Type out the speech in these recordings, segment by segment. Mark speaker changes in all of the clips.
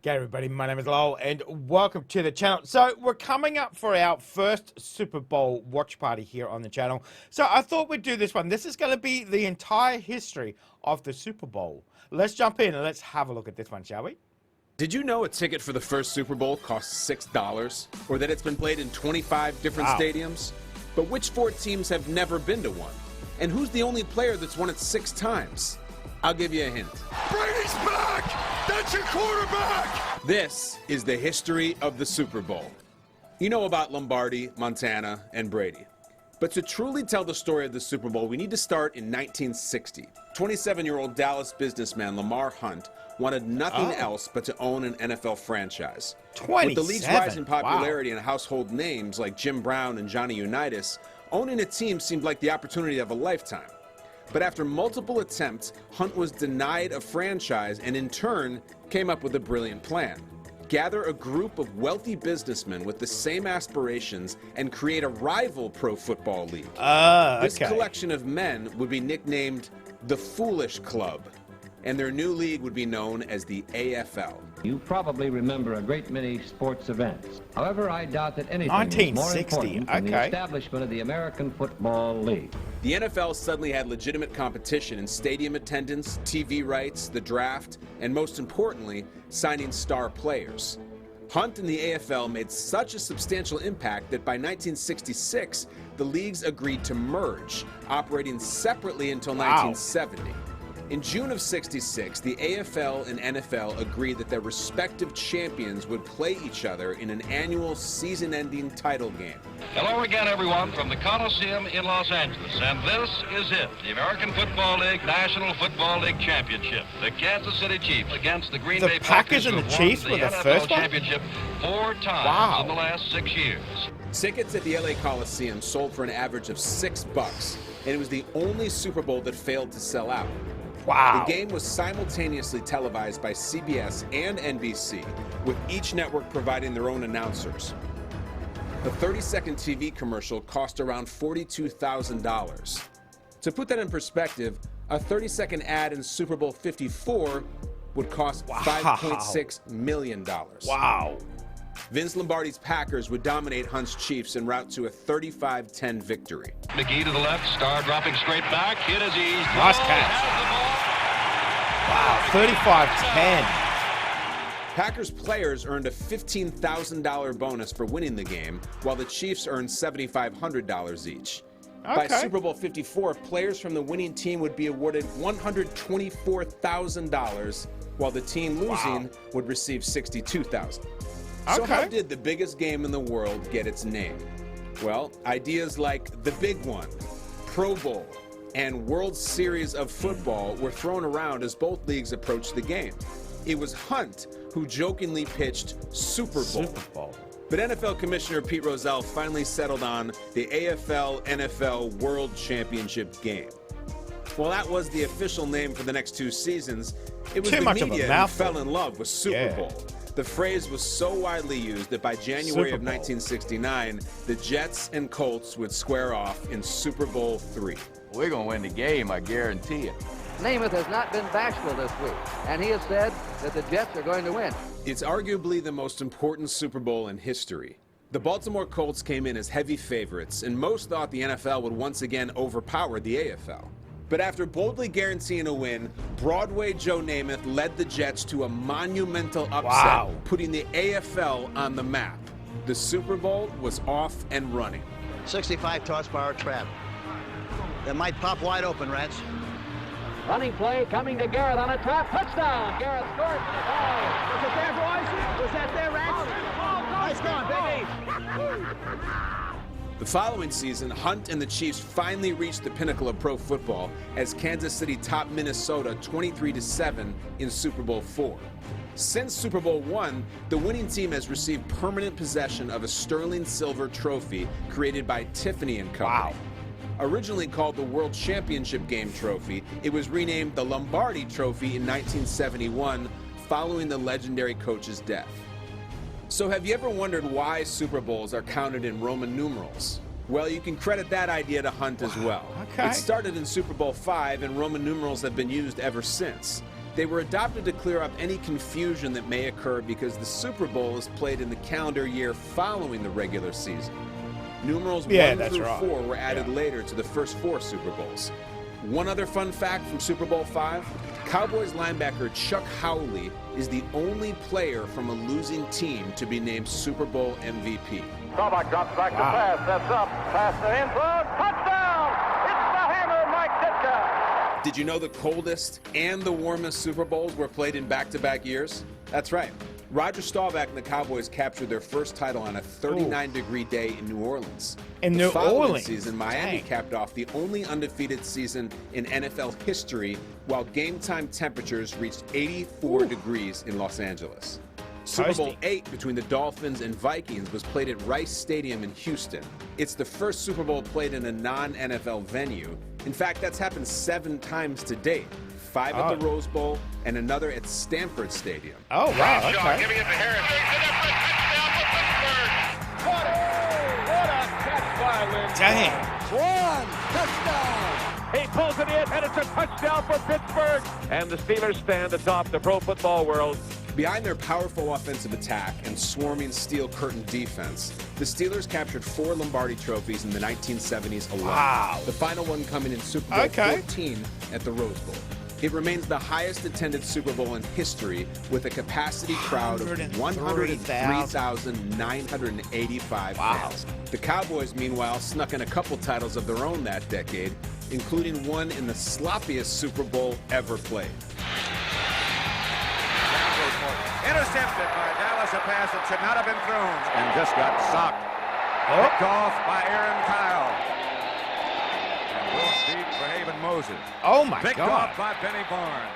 Speaker 1: G'day everybody, my name is Lowell and welcome to the channel. So we're coming up for our first Super Bowl watch party here on the channel. So I thought we'd do this one. This is going to be the entire history of the Super Bowl. Let's jump in and let's have a look at this one, shall we?
Speaker 2: Did you know a ticket for the first Super Bowl costs $6? Or that it's been played in 25 different stadiums? But which four teams have never been to one? And who's the only player that's won it 6 times? I'll give you a hint.
Speaker 3: Brady's back! That's your quarterback!
Speaker 2: This is the history of the Super Bowl. You know about Lombardi, Montana, and Brady. But to truly tell the story of the Super Bowl, we need to start in 1960. 27-year-old Dallas businessman Lamar Hunt wanted nothing else but to own an NFL franchise.
Speaker 1: 27?
Speaker 2: With the league's rise in popularity and household names like Jim Brown and Johnny Unitas, owning a team seemed like the opportunity of a lifetime. But after multiple attempts, Hunt was denied a franchise and in turn came up with a brilliant plan. Gather a group of wealthy businessmen with the same aspirations and create a rival pro football league. This collection of men would be nicknamed the Foolish Club, and their new league would be known as the AFL.
Speaker 4: You probably remember a great many sports events. However, I doubt that anything is more important than the establishment of the American Football League.
Speaker 2: The NFL suddenly had legitimate competition in stadium attendance, TV rights, the draft, and most importantly, signing star players. Hunt and the AFL made such a substantial impact that by 1966, the leagues agreed to merge, operating separately until 1970. In June of '66, the AFL and NFL agreed that their respective champions would play each other in an annual season-ending title game.
Speaker 5: Hello again, everyone, from the Coliseum in Los Angeles, and this is it, the American Football League National Football League Championship. The Kansas City Chiefs against the Green Bay Packers
Speaker 1: and the Chiefs were the first one?
Speaker 5: championship 4 times in the last 6 years.
Speaker 2: Tickets at the LA Coliseum sold for an average of $6, and it was the only Super Bowl that failed to sell out. The game was simultaneously televised by CBS and NBC, with each network providing their own announcers. The 30-second TV commercial cost around $42,000. To put that in perspective, a 30-second ad in Super Bowl 54 would cost $5.6 million. Vince Lombardi's Packers would dominate Hunt's Chiefs en route to a 35-10 victory.
Speaker 5: McGee to the left, Star dropping straight back. Hit as he's
Speaker 1: nice catch. 35-10.
Speaker 2: Packers players earned a $15,000 bonus for winning the game, while the Chiefs earned $7,500 each. By Super Bowl 54, players from the winning team would be awarded $124,000, while the team losing would receive $62,000. So how did the biggest game in the world get its name? Well, ideas like the Big One, Pro Bowl, and World Series of Football were thrown around as both leagues approached the game. It was Hunt who jokingly pitched Super Bowl. But NFL Commissioner Pete Rozelle finally settled on the AFL-NFL World Championship game. Well, that was the official name for the next 2 seasons. It was the media who fell in love with Super Bowl. The phrase was so widely used that by January of 1969, the Jets and Colts would square off in Super Bowl III.
Speaker 3: We're going to win the game, I guarantee it.
Speaker 6: Namath has not been bashful this week, and he has said that the Jets are going to win.
Speaker 2: It's arguably the most important Super Bowl in history. The Baltimore Colts came in as heavy favorites, and most thought the NFL would once again overpower the AFL. But after boldly guaranteeing a win, Broadway Joe Namath led the Jets to a monumental upset, putting the AFL on the map. The Super Bowl was off and running.
Speaker 7: 65 toss power trap. That might pop wide open, Rats.
Speaker 6: Running play coming to Garrett on a trap. Touchdown! Garrett scores.
Speaker 7: Was it there, boys? Was that there, Rats? Nice going, baby!
Speaker 2: The following season, Hunt and the Chiefs finally reached the pinnacle of pro football as Kansas City topped Minnesota 23-7 in Super Bowl IV. Since Super Bowl I, the winning team has received permanent possession of a sterling silver trophy created by Tiffany & Company. Originally called the World Championship Game Trophy, it was renamed the Lombardi Trophy in 1971 following the legendary coach's death. So have you ever wondered why Super Bowls are counted in Roman numerals? Well, you can credit that idea to Hunt as well. It started in Super Bowl V, and Roman numerals have been used ever since. They were adopted to clear up any confusion that may occur because the Super Bowl is played in the calendar year following the regular season. Numerals 1 through 4 were added later to the first 4 Super Bowls. One other fun fact from Super Bowl V, Cowboys linebacker Chuck Howley is the only player from a losing team to be named Super Bowl MVP.
Speaker 8: Staubach drops back to pass, sets up, pass to end zone, touchdown! It's the hammer, Mike Ditka!
Speaker 2: Did you know the coldest and the warmest Super Bowls were played in back-to-back years? That's right. Roger Staubach and the Cowboys captured their first title on a 39-degree day in New Orleans.
Speaker 1: In New Orleans?
Speaker 2: Season, Miami capped off the only undefeated season in NFL history, while game-time temperatures reached 84 degrees in Los Angeles. Super Bowl VIII between the Dolphins and Vikings was played at Rice Stadium in Houston. It's the first Super Bowl played in a non-NFL venue. In fact, that's happened 7 times to date. 5 at the Rose Bowl and another at Stanford Stadium.
Speaker 1: Oh, wow, okay.
Speaker 8: Giving it to Harris. Touchdown for Pittsburgh. What a catch by Lynn.
Speaker 1: Dang.
Speaker 8: He pulls it in, and it's a touchdown for Pittsburgh. And the Steelers stand atop the pro football world.
Speaker 2: Behind their powerful offensive attack and swarming steel curtain defense, the Steelers captured 4 Lombardi trophies in the 1970s alone.
Speaker 1: Wow.
Speaker 2: The final one coming in Super Bowl 14 at the Rose Bowl. It remains the highest attended Super Bowl in history with a capacity crowd of 103,985 fans. The Cowboys, meanwhile, snuck in a couple titles of their own that decade, including one in the sloppiest Super Bowl ever played.
Speaker 8: Intercepted by Dallas, a pass that should not have been thrown. And just got socked. Picked off by Aaron Kyle. And Will Speed for Haven Moses.
Speaker 1: Oh, my
Speaker 8: Picked
Speaker 1: God.
Speaker 8: off by Benny Barnes.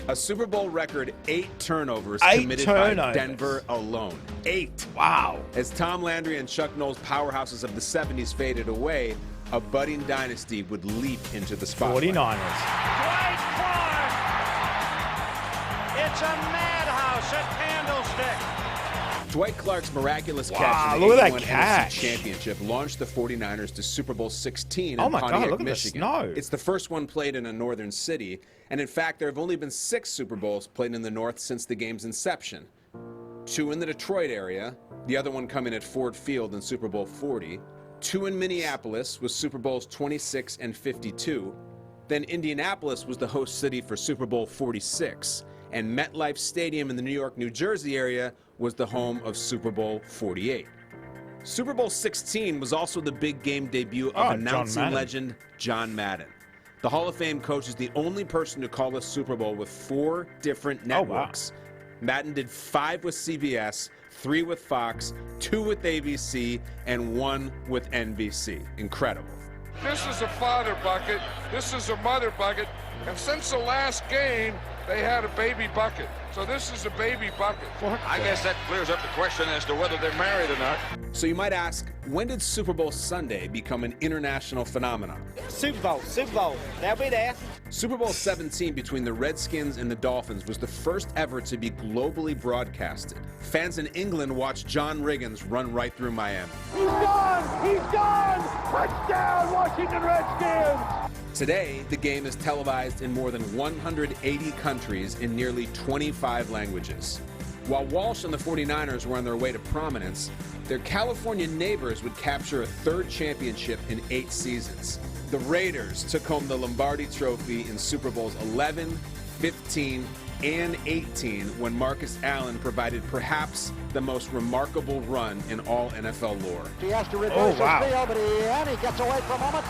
Speaker 2: A Super Bowl record 8 turnovers
Speaker 1: 8
Speaker 2: committed
Speaker 1: turnovers.
Speaker 2: by Denver alone. 8.
Speaker 1: Wow.
Speaker 2: As Tom Landry and Chuck Noll's powerhouses of the 70s faded away, a budding dynasty would leap into the spotlight.
Speaker 1: 49ers.
Speaker 8: Dwight Clark! It's a madhouse at Candlestick.
Speaker 2: Dwight Clark's miraculous catch in the
Speaker 1: look at
Speaker 2: 81
Speaker 1: that
Speaker 2: NFC
Speaker 1: catch.
Speaker 2: Championship launched the 49ers to Super Bowl 16
Speaker 1: Oh
Speaker 2: in
Speaker 1: my God,
Speaker 2: Pontiac,
Speaker 1: look at the
Speaker 2: Michigan.
Speaker 1: snow.
Speaker 2: It's the first one played in a northern city, and in fact, there have only been 6 Super Bowls played in the North since the game's inception. 2 in the Detroit area, the other one coming at Ford Field in Super Bowl 40, 2 in Minneapolis with Super Bowls 26 and 52, then Indianapolis was the host city for Super Bowl 46, and MetLife Stadium in the New York, New Jersey area was the home of Super Bowl 48. Super Bowl 16 was also the big game debut of announcing legend John Madden. The Hall of Fame coach is the only person to call a Super Bowl with 4 different networks. Madden did 5 with CBS, 3 with Fox, 2 with ABC, and 1 with NBC. Incredible.
Speaker 3: This is a father bucket. This is a mother bucket. And since the last game, they had a baby bucket. So this is a baby bucket.
Speaker 8: I guess that clears up the question as to whether they're married or not.
Speaker 2: So you might ask, when did Super Bowl Sunday become an international phenomenon?
Speaker 7: Super Bowl. They'll be there.
Speaker 2: Super Bowl 17 between the Redskins and the Dolphins was the first ever to be globally broadcasted. Fans in England watched John Riggins run right through Miami.
Speaker 8: He's gone! He's gone! Touchdown, Washington Redskins!
Speaker 2: Today, the game is televised in more than 180 countries in nearly 25 languages. While Walsh and the 49ers were on their way to prominence, their California neighbors would capture a 3rd championship in 8 seasons. The Raiders took home the Lombardi Trophy in Super Bowls 11, 15, and 18 when Marcus Allen provided perhaps the most remarkable run in all NFL lore.
Speaker 6: He has to reverse his field, but he gets away for a moment.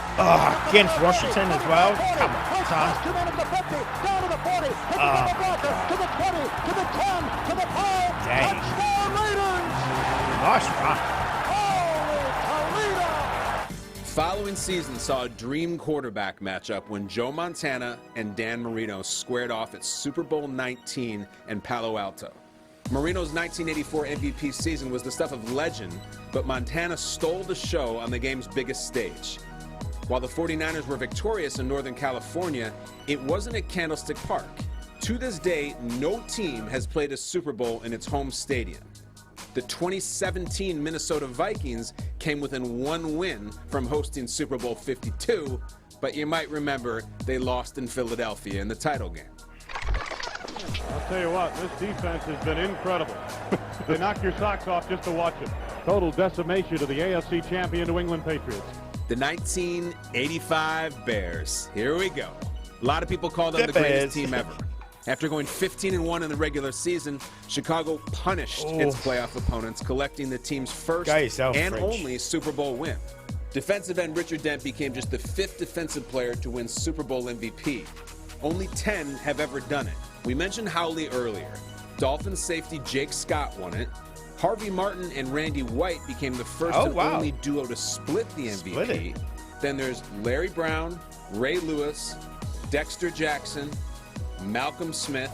Speaker 1: Against Washington as well. Come on, son.
Speaker 6: To the 50, down to the 40, to the blocker, to the 20, to the 10, to the 5.
Speaker 1: Dang.
Speaker 6: Touchdown Raiders!
Speaker 1: Nice run.
Speaker 6: Holy Toledo!
Speaker 2: Following season saw a dream quarterback matchup when Joe Montana and Dan Marino squared off at Super Bowl 19 in Palo Alto. Marino's 1984 MVP season was the stuff of legend, but Montana stole the show on the game's biggest stage. While the 49ers were victorious in Northern California, it wasn't at Candlestick Park. To this day, no team has played a Super Bowl in its home stadium. The 2017 Minnesota Vikings came within 1 win from hosting Super Bowl 52, but you might remember they lost in Philadelphia in the title game.
Speaker 9: tell you what, this defense has been incredible. They knock your socks off just to watch it. Total decimation of the AFC champion New England Patriots.
Speaker 2: The 1985 Bears. Here we go. A lot of people call them the greatest team ever. After going 15-1 in the regular season, Chicago punished its playoff opponents, collecting the team's first and only Super Bowl win. Defensive end Richard Dent became just the 5th defensive player to win Super Bowl MVP. Only 10 have ever done it. We mentioned Howley earlier. Dolphins safety Jake Scott won it. Harvey Martin and Randy White became the first and only duo to split the MVP. Then there's Larry Brown, Ray Lewis, Dexter Jackson, Malcolm Smith,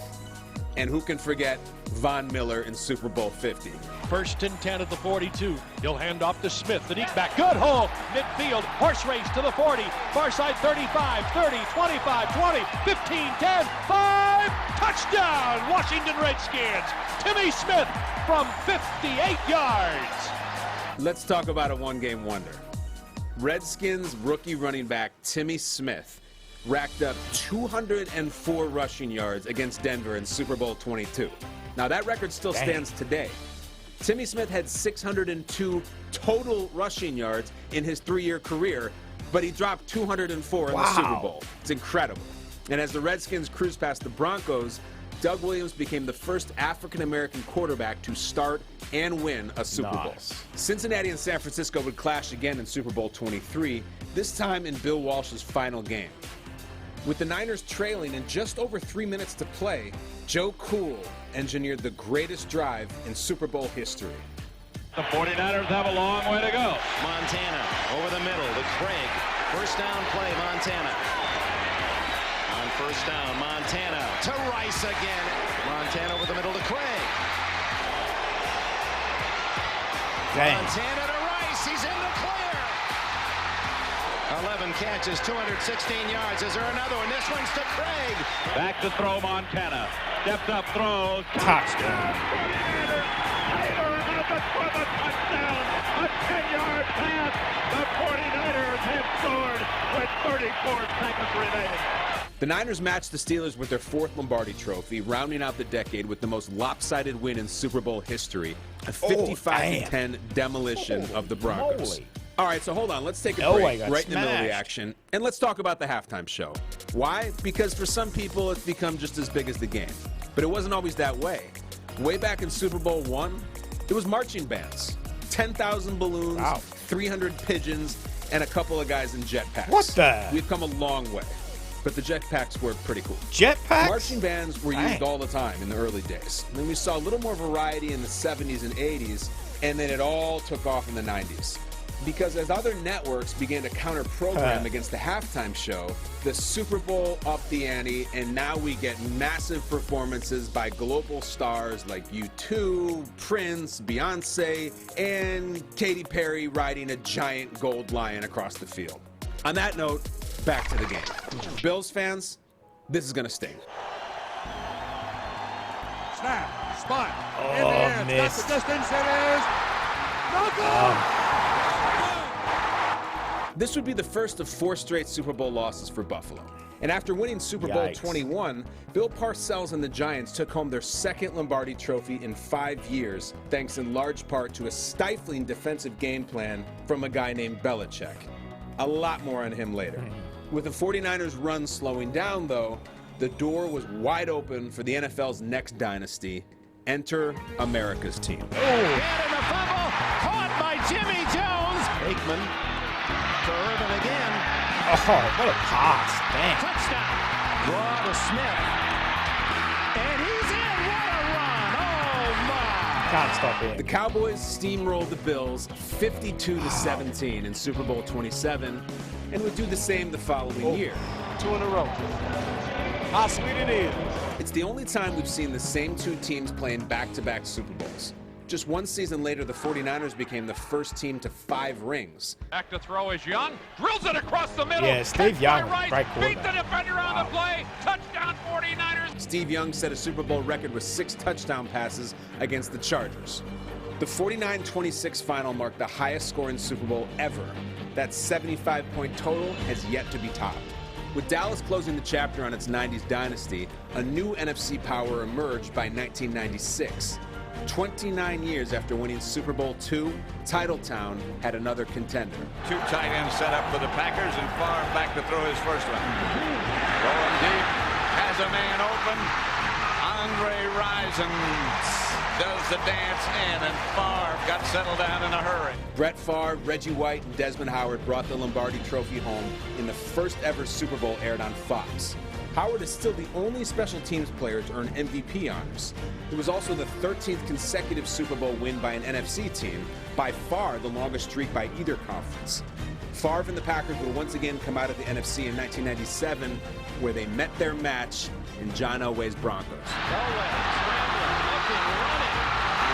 Speaker 2: and who can forget Von Miller in Super Bowl 50.
Speaker 10: 1st and 10 at the 42. He'll hand off to Smith. The deep back. Good hole. Midfield. Horse race to the 40. Far side 35, 30, 25, 20, 15, 10, 5. Touchdown, Washington Redskins. Timmy Smith from 58 yards.
Speaker 2: Let's talk about a one-game wonder. Redskins rookie running back Timmy Smith racked up 204 rushing yards against Denver in Super Bowl 22. Now, that record still stands today. Timmy Smith had 602 total rushing yards in his 3-year career, but he dropped 204 in the Super Bowl. It's incredible. And as the Redskins cruised past the Broncos, Doug Williams became the first African-American quarterback to start and win a Super Bowl. Cincinnati and San Francisco would clash again in Super Bowl 23, this time in Bill Walsh's final game. With the Niners trailing in just over 3 minutes to play, Joe Cool engineered the greatest drive in Super Bowl history.
Speaker 10: The 49ers have a long way to go.
Speaker 11: Montana over the middle to Craig. First down play, Montana. On first down, Montana to Rice again. Montana over the middle to Craig. Montana to Rice. He's in the clear. 11 catches, 216 yards. Is there another one? This one's to Craig.
Speaker 10: Back to throw, Montana. Steps up, throws.
Speaker 1: Touchdown.
Speaker 9: For the touchdown, a 10-yard pass. The 49ers have scored with 34 seconds remaining.
Speaker 2: The Niners matched the Steelers with their 4th Lombardi trophy, rounding out the decade with the most lopsided win in Super Bowl history, a 55-10 demolition of the Broncos. All right, so hold on. Let's take a break right in the middle of the action, and let's talk about the halftime show. Why? Because for some people, it's become just as big as the game. But it wasn't always that way. Way back in Super Bowl I, it was marching bands, 10,000 balloons, 300 pigeons, and a couple of guys in jetpacks.
Speaker 1: What the?
Speaker 2: We've come a long way, but the jetpacks were pretty cool.
Speaker 1: Jetpacks?
Speaker 2: Marching bands were used all the time in the early days. And then we saw a little more variety in the 70s and 80s, and then it all took off in the 90s. Because as other networks began to counter-program against the halftime show, the Super Bowl upped the ante, and now we get massive performances by global stars like U2, Prince, Beyonce, and Katy Perry riding a giant gold lion across the field. On that note, back to the game. Bills fans, this is going to sting.
Speaker 3: Snap, spot, in the air, that's the distance, it is. Knuckle!
Speaker 2: This would be the first of 4 straight Super Bowl losses for Buffalo. And after winning Super Bowl 21, Bill Parcells and the Giants took home their 2nd Lombardi trophy in 5 years, thanks in large part to a stifling defensive game plan from a guy named Belichick. A lot more on him later. With the 49ers' run slowing down, though, the door was wide open for the NFL's next dynasty. Enter America's team.
Speaker 11: Oh! Get in the fumble, caught by Jimmy Jones. Aikman. To Irvin again.
Speaker 1: Oh, what a pass. Dang.
Speaker 11: Touchdown. Draw to Smith. And he's in. What a run. Oh, my.
Speaker 1: Can't stop him.
Speaker 2: The Cowboys steamrolled the Bills 52-17 in Super Bowl 27 and would do the same the following year.
Speaker 9: 2 in a row. How sweet it is.
Speaker 2: It's the only time we've seen the same 2 teams playing back-to-back Super Bowls. Just 1 season later, the 49ers became the first team to 5 rings.
Speaker 10: Back to throw is Young. Drills it across the middle.
Speaker 1: Yeah, Steve Young,
Speaker 10: right,
Speaker 1: great
Speaker 10: beat
Speaker 1: quarterback.
Speaker 10: the defender on the play. Touchdown 49ers.
Speaker 2: Steve Young set a Super Bowl record with 6 touchdown passes against the Chargers. The 49-26 final marked the highest scoring Super Bowl ever. That 75-point total has yet to be topped. With Dallas closing the chapter on its 90s dynasty, a new NFC power emerged by 1996. 29 years after winning Super Bowl II, Titletown had another contender.
Speaker 8: Two tight ends set up for the Packers, and Favre back to throw his first one. Rolling deep, has a man open. Andre Rison does the dance in, and Favre got settled down in a hurry.
Speaker 2: Brett Favre, Reggie White, and Desmond Howard brought the Lombardi Trophy home in the first ever Super Bowl aired on Fox. Howard is still the only special teams player to earn MVP honors. It was also the 13th consecutive Super Bowl win by an NFC team, by far the longest streak by either conference. Favre and the Packers would once again come out of the NFC in 1997, where they met their match in John Elway's Broncos.
Speaker 11: Elway, scrambling, looking, running,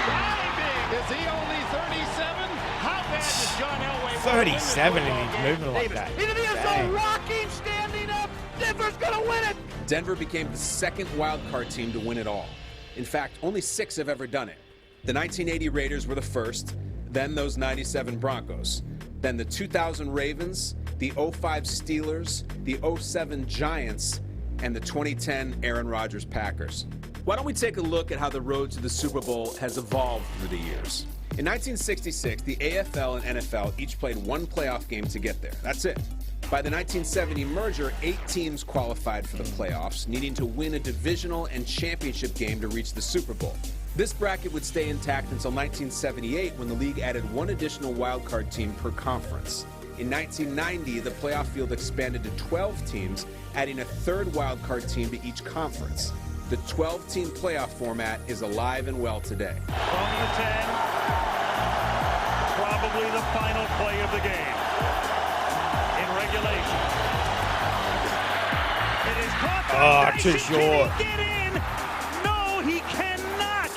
Speaker 11: diving. Is he only 37? How bad does John Elway
Speaker 1: 37 and he's moving like that.
Speaker 6: Into the end zone, rocking, standing up. Denver's gonna win it.
Speaker 2: Denver became the second wild card team to win it all. In fact, only 6 have ever done it. The 1980 Raiders were the first, then those 97 Broncos, then the 2000 Ravens, the 05 Steelers, the 07 Giants, and the 2010 Aaron Rodgers Packers. Why don't we take a look at how the road to the Super Bowl has evolved through the years? In 1966, the AFL and NFL each played one playoff game to get there. That's it. By the 1970 merger, 8 teams qualified for the playoffs, needing to win a divisional and championship game to reach the Super Bowl. This bracket would stay intact until 1978, when the league added one additional wildcard team per conference. In 1990, the playoff field expanded to 12 teams, adding a third wildcard team to each conference. The 12-team playoff format is alive and well today.
Speaker 9: From the 10, probably the final play of the game. In regulation. It is caught.
Speaker 1: Oh, too short.
Speaker 9: Can he get in? No, he cannot.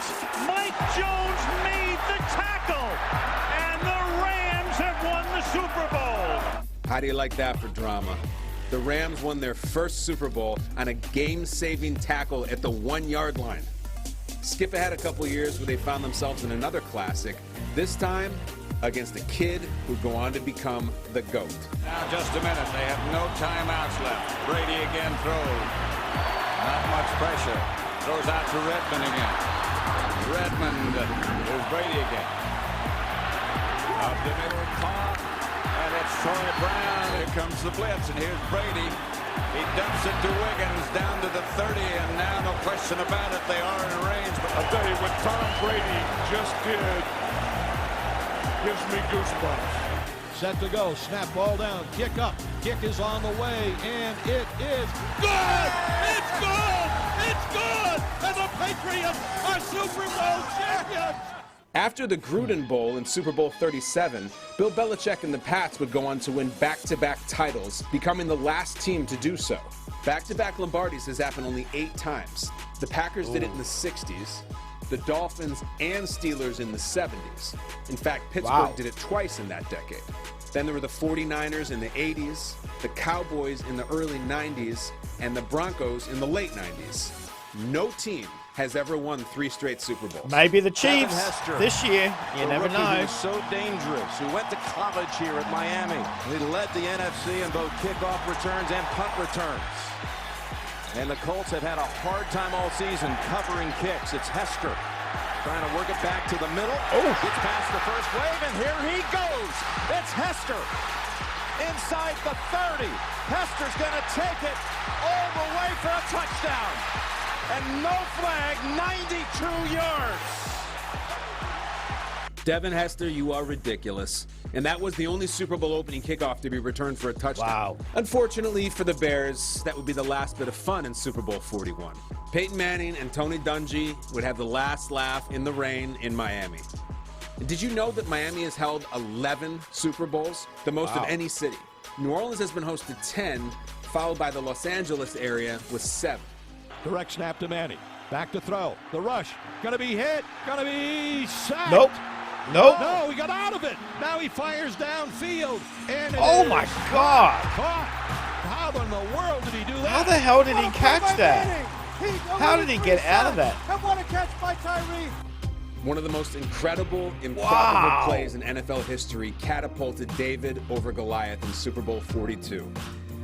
Speaker 9: Mike Jones made the tackle, and the Rams have won the Super Bowl.
Speaker 2: How do you like that for drama? The Rams won their first Super Bowl on a game-saving tackle at the 1-yard line. Skip ahead a couple years where they found themselves in another classic, this time against a kid who'd go on to become the GOAT.
Speaker 8: Now just a minute, they have no timeouts left. Brady again throws. Not much pressure. Throws out to Redmond again. Redmond, there's Brady again. Up the middle, top, and it's Troy Brown. Here comes the blitz, and here's Brady. He dumps it to Wiggins down to the 30, and now no question about it, they are in range. But
Speaker 3: I'll tell you what Tom Brady just did gives me goosebumps.
Speaker 10: Set to go, snap ball down, kick up, kick is on the way, and it is good! It's good! It's good! And the Patriots are Super Bowl champions!
Speaker 2: After the Gruden Bowl in Super Bowl 37, Bill Belichick and the Pats would go on to win back-to-back titles, becoming the last team to do so. Back-to-back Lombardis has happened only 8 times. The Packers did it in the 60s, the Dolphins and Steelers in the 70s. In fact, Pittsburgh did it twice in that decade. Then there were the 49ers in the 80s, the Cowboys in the early 90s, and the Broncos in the late 90s. No team has ever won 3 straight Super Bowls.
Speaker 1: Maybe the Chiefs this year. You never know.
Speaker 11: He was so dangerous. He went to college here at Miami. He led the NFC in both kickoff returns and punt returns. And the Colts have had a hard time all season covering kicks. It's Hester trying to work it back to the middle. Gets past the first wave, and here he goes. It's Hester inside the 30. Hester's going to take it all the way for a touchdown. And no flag, 92 yards.
Speaker 2: Devin Hester, you are ridiculous. And that was the only Super Bowl opening kickoff to be returned for a touchdown.
Speaker 1: Wow.
Speaker 2: Unfortunately for the Bears, that would be the last bit of fun in Super Bowl 41. Peyton Manning and Tony Dungy would have the last laugh in the rain in Miami. And did you know that Miami has held 11 Super Bowls, the most of any city? New Orleans has been hosted 10, followed by the Los Angeles area with 7.
Speaker 10: Direct snap to Manning. Back to throw. The rush. Gonna be hit. Gonna be sacked.
Speaker 1: Nope.
Speaker 10: No, he got out of it. Now he fires downfield. And
Speaker 1: oh my God.
Speaker 10: Caught. How in the world did he do that?
Speaker 1: How the hell did he catch that? How did he get out of that?
Speaker 6: And what a catch by Tyree.
Speaker 2: One of the most incredible, improbable plays in NFL history catapulted David over Goliath in Super Bowl 42.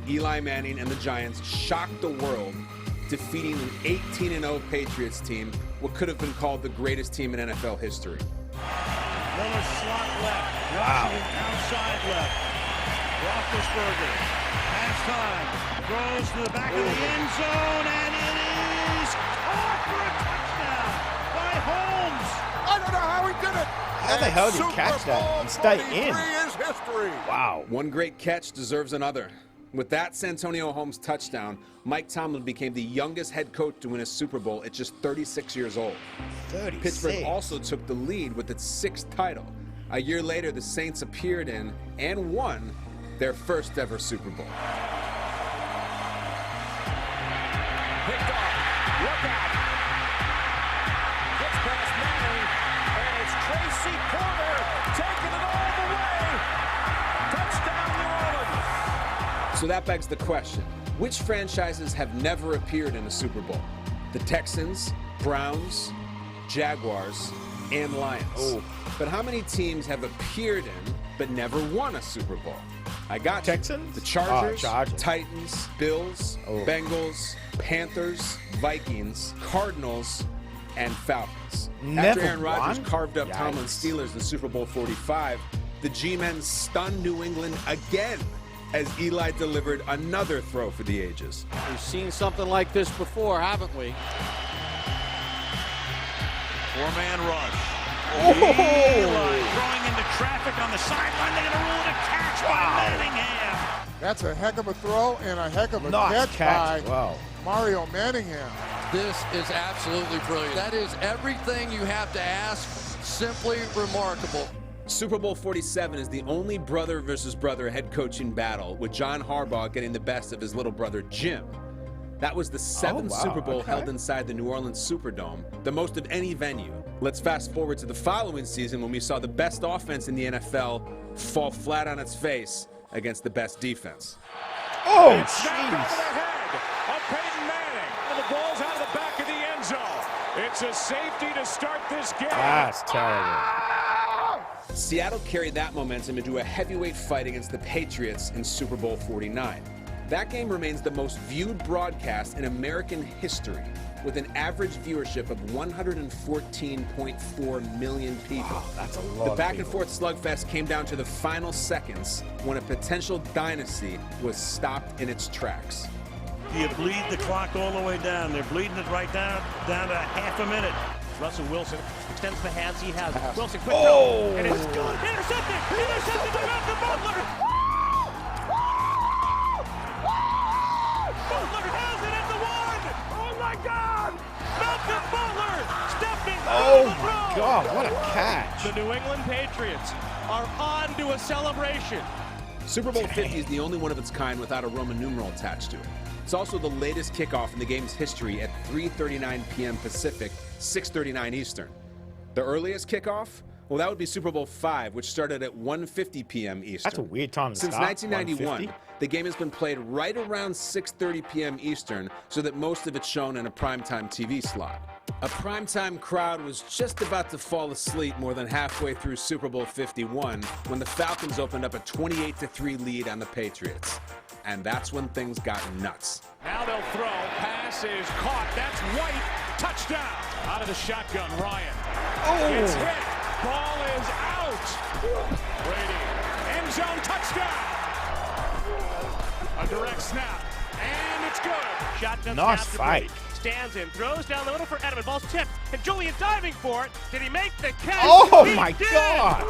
Speaker 2: Eli Manning and the Giants shocked the world, defeating an 18-0 Patriots team, what could have been called the greatest team in NFL history.
Speaker 9: Miller slot left. Washington outside left. Roethlisberger has time. Throws to the back of the end zone, and it is caught for a touchdown by Holmes.
Speaker 3: I don't know how he did it.
Speaker 1: How the hell did he catch that and stay in?
Speaker 3: Is history.
Speaker 1: Wow.
Speaker 2: One great catch deserves another. With that Santonio Holmes touchdown, Mike Tomlin became the youngest head coach to win a Super Bowl at just 36 years old.
Speaker 1: 36.
Speaker 2: Pittsburgh also took the lead with its 6th title. A year later, the Saints appeared in and won their first ever Super Bowl.
Speaker 8: Picked off. Look out. Gets past Manning, and it's Tracy Porter taking it all the way. Touchdown, New Orleans.
Speaker 2: So that begs the question, which franchises have never appeared in a Super Bowl? The Texans, Browns, Jaguars, and Lions.
Speaker 1: Oh.
Speaker 2: But how many teams have appeared in but never won a Super Bowl? I got you.
Speaker 1: Texans?
Speaker 2: The Chargers,
Speaker 1: Chargers.
Speaker 2: Titans, Bills, Bengals, Panthers, Vikings, Cardinals, and Falcons.
Speaker 1: Never
Speaker 2: After Aaron Rodgers
Speaker 1: won?
Speaker 2: carved up
Speaker 1: Yikes.
Speaker 2: Tomlin's Steelers in Super Bowl 45, the G-men stunned New England again as Eli delivered another throw for the ages.
Speaker 12: We've seen something like this before, haven't we?
Speaker 9: Four-man rush.
Speaker 1: Oh!
Speaker 9: Eli throwing into traffic on the sideline. They're going to rule it a catch by Manningham.
Speaker 3: That's a heck of a throw and a heck of a
Speaker 1: Nice catch.
Speaker 3: by
Speaker 1: Wow.
Speaker 3: Mario Manningham.
Speaker 12: This is absolutely brilliant. That is everything you have to ask. Simply remarkable.
Speaker 2: Super Bowl 47 is the only brother versus brother head coaching battle, with John Harbaugh getting the best of his little brother Jim. That was the 7th Super Bowl held inside the New Orleans Superdome, the most of any venue. Let's fast forward to the following season when we saw the best offense in the NFL fall flat on its face against the best defense.
Speaker 1: Oh,
Speaker 8: Snapped over the
Speaker 1: jeez.
Speaker 8: head of Peyton Manning. And the ball's out of the back of the end zone. It's a safety to start this game.
Speaker 1: That's terrible.
Speaker 2: Seattle carried that momentum into a heavyweight fight against the Patriots in Super Bowl 49. That game remains the most viewed broadcast in American history, with an average viewership of 114.4 million people.
Speaker 1: Wow, that's a lot.
Speaker 2: The back-and-forth slugfest came down to the final seconds when a potential dynasty was stopped in its tracks.
Speaker 9: You bleed the clock all the way down. They're bleeding it right down to half a minute. Russell Wilson extends the hands he has. Wilson, quick throw, and it's good. Intercepted! Intercepted by Malcolm Butler! Butler has it at the 1! Oh my God! Malcolm Butler stepping
Speaker 1: Oh
Speaker 9: the
Speaker 1: my
Speaker 9: throw.
Speaker 1: God, what a catch.
Speaker 10: The New England Patriots are on to a celebration.
Speaker 2: Super Bowl 50 is the only one of its kind without a Roman numeral attached to it. It's also the latest kickoff in the game's history at 3:39 p.m. Pacific, 6:39 Eastern. The earliest kickoff? Well, that would be Super Bowl 5, which started at 1:50 p.m. Eastern.
Speaker 1: That's a weird time to
Speaker 2: Since
Speaker 1: start.
Speaker 2: 1991,
Speaker 1: 150?
Speaker 2: the game has been played right around 6:30 p.m. Eastern, so that most of it's shown in a primetime TV slot. A primetime crowd was just about to fall asleep more than halfway through Super Bowl 51 when the Falcons opened up a 28-3 lead on the Patriots. And that's when things got nuts.
Speaker 8: Now they'll throw. Pass is caught. That's White. Touchdown. Out of the shotgun, Ryan. It's hit. Ball is out. Brady. End zone touchdown. A direct snap. And it's good.
Speaker 10: Shotgun
Speaker 1: Nice
Speaker 10: snap to
Speaker 1: fight.
Speaker 10: Brady. Stands in, throws down the middle for Edelman. Ball's tipped, and Julian diving for it. Did he make the catch?
Speaker 1: Oh
Speaker 10: He
Speaker 1: my
Speaker 10: did.
Speaker 1: God.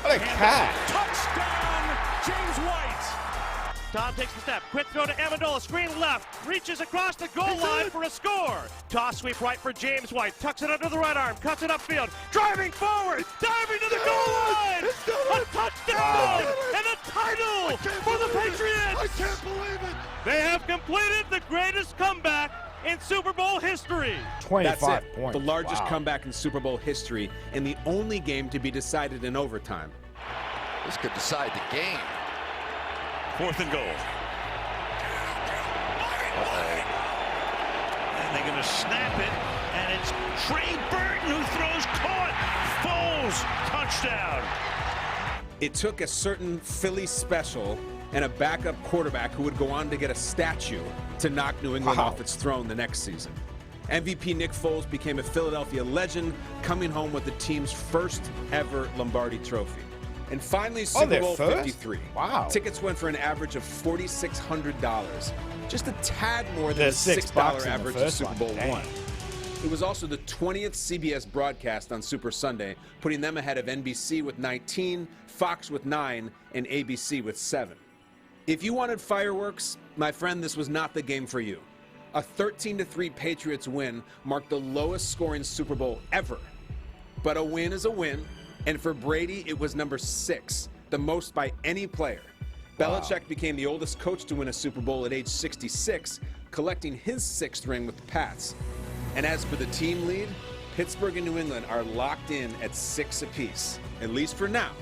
Speaker 1: What a catch.
Speaker 8: Touchdown, James White.
Speaker 10: Tom takes the step. Quick throw to Amendola. Screen left. Reaches across the goal line for a score. Toss sweep right for James White. Tucks it under the right arm. Cuts it upfield. Driving forward. Diving to the goal line. A touchdown. And a title for the Patriots.
Speaker 3: I can't believe it.
Speaker 10: They have completed the greatest comeback in Super Bowl history.
Speaker 1: 25
Speaker 2: That's it.
Speaker 1: points.
Speaker 2: The largest
Speaker 1: Wow.
Speaker 2: comeback in Super Bowl history and the only game to be decided in overtime.
Speaker 12: This could decide the game.
Speaker 9: 4th and goal. And they're going to snap it, and it's Trey Burton who throws caught. Foles, touchdown.
Speaker 2: It took a certain Philly special and a backup quarterback who would go on to get a statue to knock New England off its throne the next season. MVP Nick Foles became a Philadelphia legend, coming home with the team's first ever Lombardi trophy. And finally, Super Bowl 53.
Speaker 1: Wow.
Speaker 2: Tickets went for an average of $4,600, just a tad more than the $6 average of Super Bowl I. It was also the 20th CBS broadcast on Super Sunday, putting them ahead of NBC with 19, Fox with 9, and ABC with 7. If you wanted fireworks, my friend, this was not the game for you. A 13-3 Patriots win marked the lowest scoring Super Bowl ever. But a win is a win, and for Brady, it was number 6, the most by any player. Belichick became the oldest coach to win a Super Bowl at age 66, collecting his 6th ring with the Pats. And as for the team lead, Pittsburgh and New England are locked in at 6 apiece, at least for now.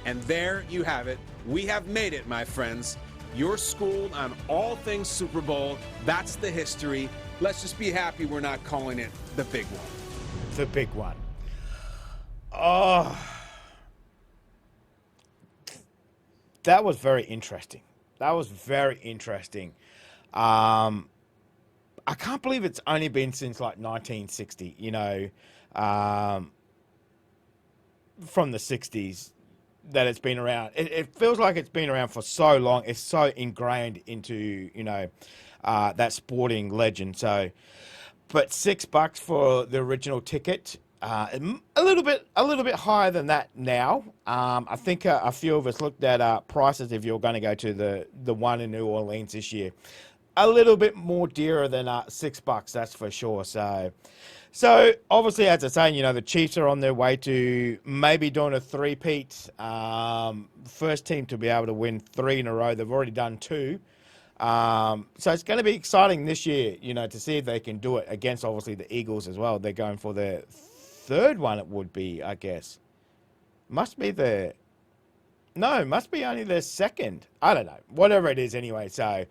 Speaker 2: And there you have it. We have made it, my friends. You're schooled on all things Super Bowl. That's the history. Let's just be happy we're not calling it the big one.
Speaker 1: The big one. Oh, that was very interesting. That was very interesting. I can't believe it's only been since like 1960, you know, from the 60s that it's been around. It feels like it's been around for so long. It's so ingrained into, you know, that sporting legend. So, but $6 for the original ticket. A little bit higher than that now. I think a few of us looked at prices if you're going to go to the one in New Orleans this year. A little bit more dearer than $6, that's for sure. So obviously, as I was saying, you know, the Chiefs are on their way to maybe doing a three-peat. First team to be able to win 3 in a row. They've already done 2. So it's going to be exciting this year, you know, to see if they can do it against obviously the Eagles as well. They're going for their 3rd one, it would be, I guess. Must be only their 2nd. I don't know. Whatever it is anyway. So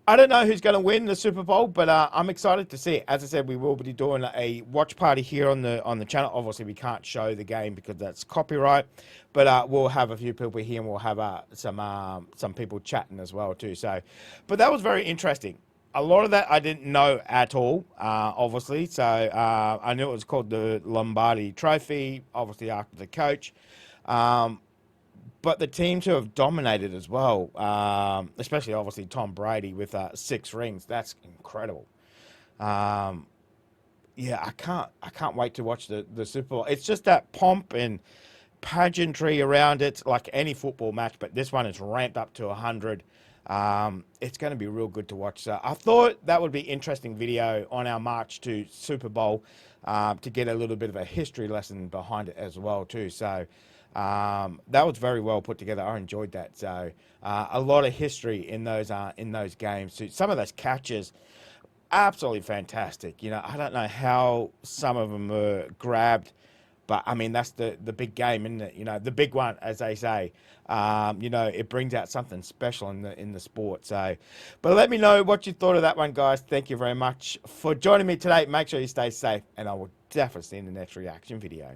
Speaker 1: I don't know who's going to win the Super Bowl, but I'm excited to see it. As I said, we will be doing a watch party here on the channel. Obviously, we can't show the game because that's copyright, but we'll have a few people here and we'll have some people chatting as well too. So, but that was very interesting. A lot of that I didn't know at all, obviously. So I knew it was called the Lombardi Trophy, obviously after the coach. But the teams who have dominated as well, especially obviously Tom Brady with 6 rings, that's incredible. Yeah, I can't wait to watch the Super Bowl. It's just that pomp and pageantry around it, like any football match, but this one is ramped up to 100. It's going to be real good to watch. So I thought that would be interesting video on our march to Super Bowl to get a little bit of a history lesson behind it as well too. So that was very well put together. I enjoyed that. So a lot of history in those games. So some of those catches, absolutely fantastic. You know, I don't know how some of them were grabbed. But, I mean, that's the big game, isn't it? You know, the big one, as they say. You know, it brings out something special in the sport. So, but let me know what you thought of that one, guys. Thank you very much for joining me today. Make sure you stay safe, and I will definitely see you in the next reaction video.